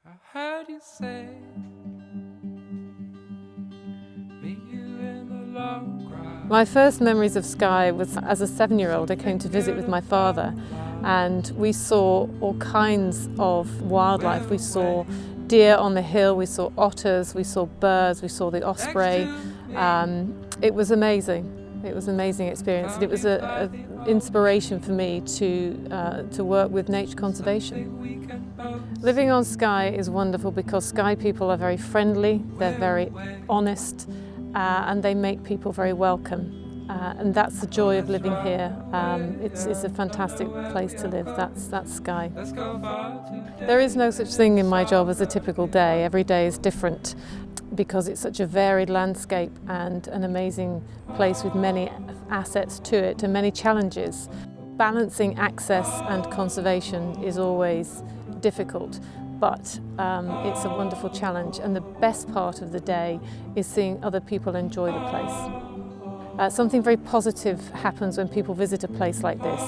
I heard you say, meet you in the long grass. My first memories of Skye was as a 7-year-old. I came to visit with my father and we saw all kinds of wildlife. We saw deer on the hill, we saw otters, we saw birds, we saw the osprey. It was amazing. It was an amazing experience, and it was an inspiration for me to work with nature conservation. Living on Skye is wonderful because Skye people are very friendly, they're very honest, and they make people very welcome. And that's the joy of living here. It's a fantastic place to live. That's Skye. There is no such thing in my job as a typical day. Every day is different because it's such a varied landscape and an amazing place with many assets to it and many challenges. Balancing access and conservation is always difficult, but it's a wonderful challenge, and the best part of the day is seeing other people enjoy the place. Something very positive happens when people visit a place like this.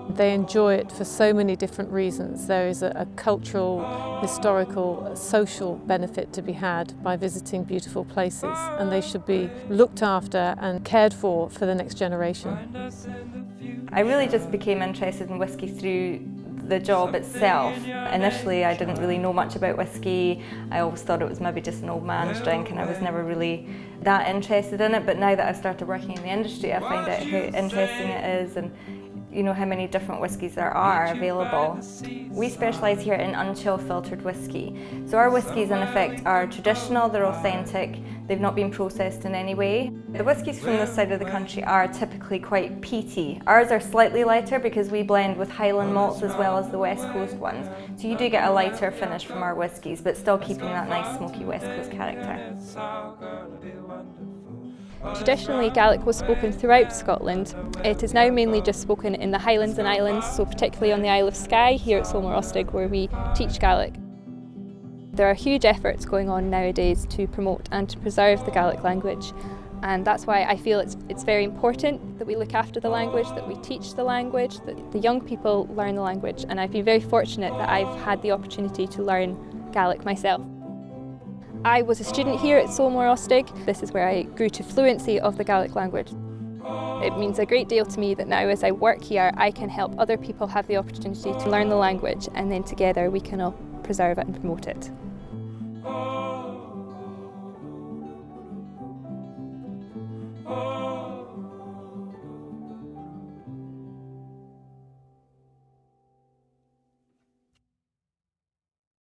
They enjoy it for so many different reasons. There is a cultural, historical, social benefit to be had by visiting beautiful places, and they should be looked after and cared for the next generation. I really just became interested in whisky through the job itself. Initially I didn't really know much about whisky. I always thought it was maybe just an old man's drink, and I was never really that interested in it. But now that I've started working in the industry, I find out how interesting it is, and you know how many different whiskies there are available. We specialise here in unchill filtered whisky. So our whiskies in effect are traditional, they're authentic, they've not been processed in any way. The whiskies from this side of the country are typically quite peaty. Ours are slightly lighter because we blend with Highland malts as well as the West Coast ones. So you do get a lighter finish from our whiskies, but still keeping that nice smoky West Coast character. Traditionally, Gaelic was spoken throughout Scotland. It is now mainly just spoken in the Highlands and Islands, so particularly on the Isle of Skye, here at Solmore Ostig, where we teach Gaelic. There are huge efforts going on nowadays to promote and to preserve the Gaelic language, and that's why I feel it's very important that we look after the language, that we teach the language, that the young people learn the language, and I've been very fortunate that I've had the opportunity to learn Gaelic myself. I was a student here at Solmore Ostig. This is where I grew to fluency of the Gaelic language. It means a great deal to me that now as I work here I can help other people have the opportunity to learn the language, and then together we can all preserve it and promote it.